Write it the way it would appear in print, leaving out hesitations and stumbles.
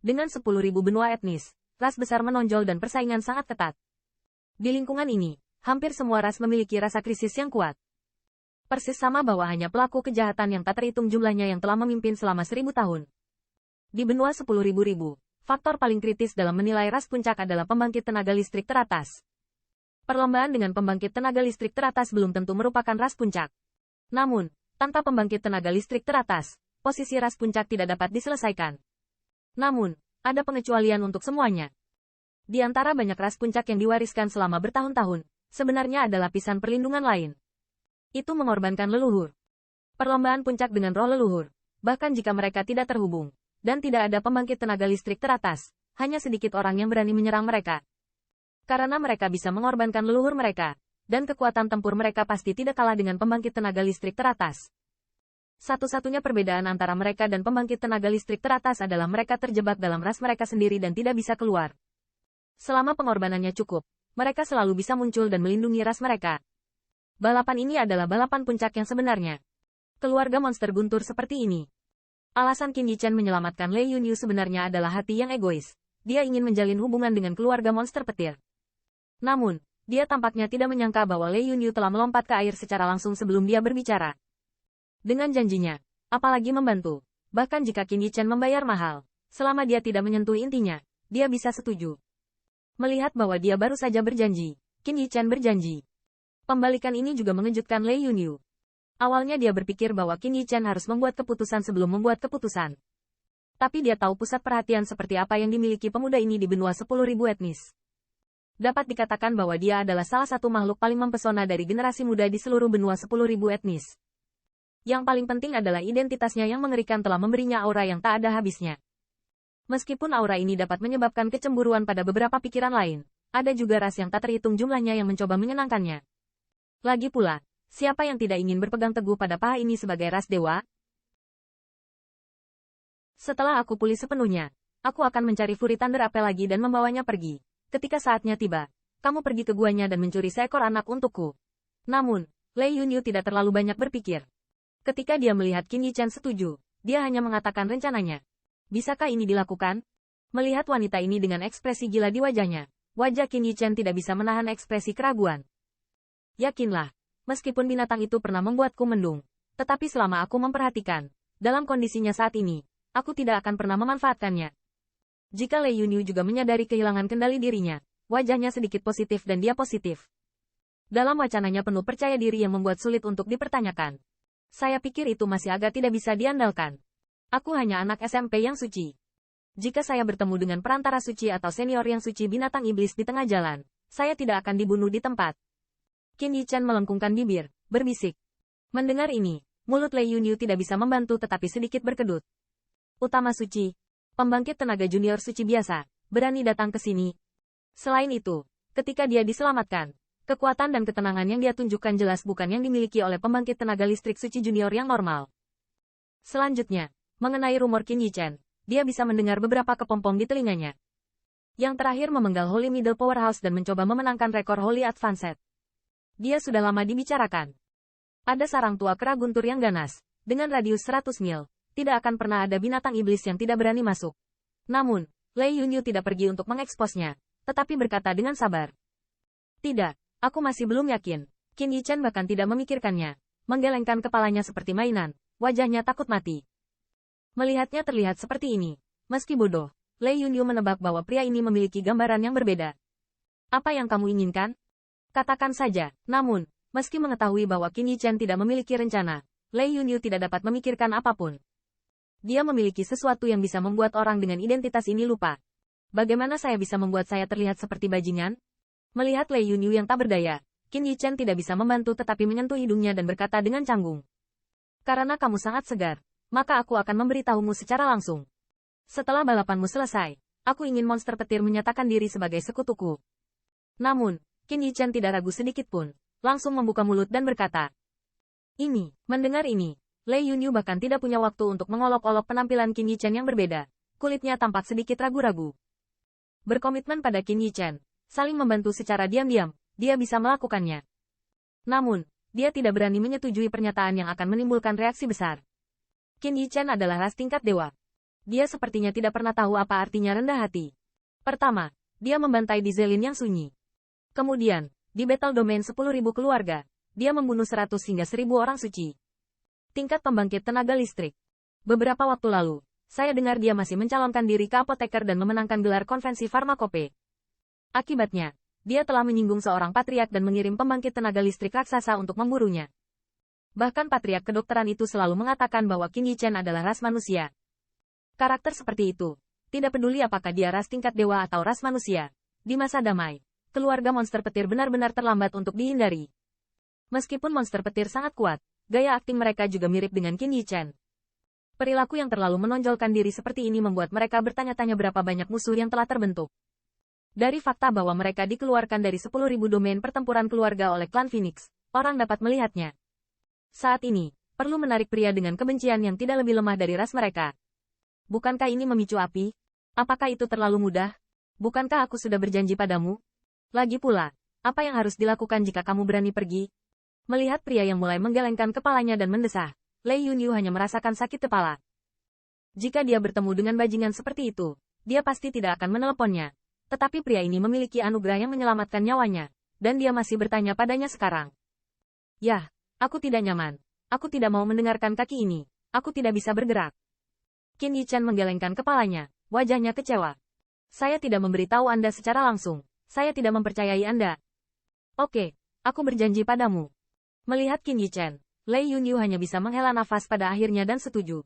Dengan 10.000 benua etnis, ras besar menonjol dan persaingan sangat ketat. Di lingkungan ini, hampir semua ras memiliki rasa krisis yang kuat. Persis sama bahwa hanya pelaku kejahatan yang tak terhitung jumlahnya yang telah memimpin selama 1000 tahun. Di benua 10.000, faktor paling kritis dalam menilai ras puncak adalah pembangkit tenaga listrik teratas. Perlombaan dengan pembangkit tenaga listrik teratas belum tentu merupakan ras puncak. Namun, tanpa pembangkit tenaga listrik teratas, posisi ras puncak tidak dapat diselesaikan. Namun, ada pengecualian untuk semuanya. Di antara banyak ras puncak yang diwariskan selama bertahun-tahun, sebenarnya ada lapisan perlindungan lain. Itu mengorbankan leluhur. Perlombaan puncak dengan roh leluhur, bahkan jika mereka tidak terhubung, dan tidak ada pembangkit tenaga listrik teratas, hanya sedikit orang yang berani menyerang mereka. Karena mereka bisa mengorbankan leluhur mereka, dan kekuatan tempur mereka pasti tidak kalah dengan pembangkit tenaga listrik teratas. Satu-satunya perbedaan antara mereka dan pembangkit tenaga listrik teratas adalah mereka terjebak dalam ras mereka sendiri dan tidak bisa keluar. Selama pengorbanannya cukup, mereka selalu bisa muncul dan melindungi ras mereka. Balapan ini adalah balapan puncak yang sebenarnya. Keluarga monster guntur seperti ini. Alasan Qin Yichen menyelamatkan Lei Yunyu sebenarnya adalah hati yang egois. Dia ingin menjalin hubungan dengan keluarga monster petir. Namun, dia tampaknya tidak menyangka bahwa Lei Yunyu telah melompat ke air secara langsung sebelum dia berbicara. Dengan janjinya, apalagi membantu, bahkan jika Qin Yichen membayar mahal, selama dia tidak menyentuh intinya, dia bisa setuju. Melihat bahwa dia baru saja berjanji, Qin Yichen berjanji. Pembalikan ini juga mengejutkan Lei Yunyu. Awalnya dia berpikir bahwa Qin Yichen harus membuat keputusan sebelum membuat keputusan. Tapi dia tahu pusat perhatian seperti apa yang dimiliki pemuda ini di benua 10.000 etnis. Dapat dikatakan bahwa dia adalah salah satu makhluk paling mempesona dari generasi muda di seluruh benua 10.000 etnis. Yang paling penting adalah identitasnya yang mengerikan telah memberinya aura yang tak ada habisnya. Meskipun aura ini dapat menyebabkan kecemburuan pada beberapa pikiran lain, ada juga ras yang tak terhitung jumlahnya yang mencoba menyenangkannya. Lagi pula, siapa yang tidak ingin berpegang teguh pada paha ini sebagai ras dewa? Setelah aku pulih sepenuhnya, aku akan mencari Fury Thunder Apple lagi dan membawanya pergi. Ketika saatnya tiba, kamu pergi ke guanya dan mencuri seekor anak untukku. Namun, Lei Yunyu tidak terlalu banyak berpikir. Ketika dia melihat Qin Yichen setuju, dia hanya mengatakan rencananya. Bisakah ini dilakukan? Melihat wanita ini dengan ekspresi gila di wajahnya, wajah Qin Yichen tidak bisa menahan ekspresi keraguan. Yakinlah, meskipun binatang itu pernah membuatku mendung, tetapi selama aku memperhatikan, dalam kondisinya saat ini, aku tidak akan pernah memanfaatkannya. Jika Lei Yunyu juga menyadari kehilangan kendali dirinya, wajahnya sedikit positif dan dia positif. Dalam wacananya penuh percaya diri yang membuat sulit untuk dipertanyakan. Saya pikir itu masih agak tidak bisa diandalkan. Aku hanya anak SMP yang suci. Jika saya bertemu dengan perantara suci atau senior yang suci binatang iblis di tengah jalan, saya tidak akan dibunuh di tempat. Qin Yichen melengkungkan bibir, berbisik. Mendengar ini, mulut Lei Yunyu tidak bisa membantu tetapi sedikit berkedut. Utama suci. Pembangkit tenaga junior suci biasa, berani datang ke sini. Selain itu, ketika dia diselamatkan, kekuatan dan ketenangan yang dia tunjukkan jelas bukan yang dimiliki oleh pembangkit tenaga listrik suci junior yang normal. Selanjutnya, mengenai rumor Qin Yichen, dia bisa mendengar beberapa kepompong di telinganya. Yang terakhir memenggal Holy Middle Powerhouse dan mencoba memenangkan rekor Holy Advanced. Dia sudah lama dibicarakan. Ada sarang tua kera guntur yang ganas, dengan radius 100 mil. Tidak akan pernah ada binatang iblis yang tidak berani masuk. Namun, Lei Yunyu tidak pergi untuk mengeksposnya, tetapi berkata dengan sabar. Tidak, aku masih belum yakin. Qin Yichen bahkan tidak memikirkannya, menggelengkan kepalanya seperti mainan, wajahnya takut mati. Melihatnya terlihat seperti ini, meski bodoh, Lei Yunyu menebak bahwa pria ini memiliki gambaran yang berbeda. Apa yang kamu inginkan? Katakan saja. Namun, meski mengetahui bahwa Qin Yichen tidak memiliki rencana, Lei Yunyu tidak dapat memikirkan apapun. Dia memiliki sesuatu yang bisa membuat orang dengan identitas ini lupa. Bagaimana saya bisa membuat saya terlihat seperti bajingan? Melihat Lei Yunyu yang tak berdaya, Qin Yichen tidak bisa membantu tetapi menyentuh hidungnya dan berkata dengan canggung. Karena kamu sangat segar, maka aku akan memberitahumu secara langsung. Setelah balapanmu selesai, aku ingin monster petir menyatakan diri sebagai sekutuku. Namun, Qin Yichen tidak ragu sedikit pun, langsung membuka mulut dan berkata. Mendengar ini, Lei Yunyu bahkan tidak punya waktu untuk mengolok-olok penampilan Qin Yichen yang berbeda. Kulitnya tampak sedikit ragu-ragu. Berkomitmen pada Qin Yichen, saling membantu secara diam-diam, dia bisa melakukannya. Namun, dia tidak berani menyetujui pernyataan yang akan menimbulkan reaksi besar. Qin Yichen adalah ras tingkat dewa. Dia sepertinya tidak pernah tahu apa artinya rendah hati. Pertama, dia membantai di Zelin yang sunyi. Kemudian, di Battle Domain 10.000 keluarga, dia membunuh 100 hingga 1.000 orang suci. Tingkat pembangkit tenaga listrik. Beberapa waktu lalu, saya dengar dia masih mencalonkan diri ke apoteker dan memenangkan gelar konvensi farmakope. Akibatnya, dia telah menyinggung seorang patriark dan mengirim pembangkit tenaga listrik raksasa untuk memburunya. Bahkan patriark kedokteran itu selalu mengatakan bahwa Qin Yichen adalah ras manusia. Karakter seperti itu, tidak peduli apakah dia ras tingkat dewa atau ras manusia. Di masa damai, keluarga monster petir benar-benar terlambat untuk dihindari. Meskipun monster petir sangat kuat, gaya akting mereka juga mirip dengan Qin Yichen. Perilaku yang terlalu menonjolkan diri seperti ini membuat mereka bertanya-tanya berapa banyak musuh yang telah terbentuk. Dari fakta bahwa mereka dikeluarkan dari 10.000 domain pertempuran keluarga oleh klan Phoenix, orang dapat melihatnya. Saat ini, perlu menarik pria dengan kebencian yang tidak lebih lemah dari ras mereka. Bukankah ini memicu api? Apakah itu terlalu mudah? Bukankah aku sudah berjanji padamu? Lagi pula, apa yang harus dilakukan jika kamu berani pergi? Melihat pria yang mulai menggelengkan kepalanya dan mendesah, Lei Yunyu hanya merasakan sakit kepala. Jika dia bertemu dengan bajingan seperti itu, dia pasti tidak akan meneleponnya. Tetapi pria ini memiliki anugerah yang menyelamatkan nyawanya, dan dia masih bertanya padanya sekarang. Yah, aku tidak nyaman. Aku tidak mau mendengarkan kaki ini. Aku tidak bisa bergerak. Qin Yichen menggelengkan kepalanya, wajahnya kecewa. Saya tidak memberitahu Anda secara langsung. Saya tidak mempercayai Anda. Oke, aku berjanji padamu. Melihat Qin Yichen, Lei Yunyu hanya bisa menghela nafas pada akhirnya dan setuju.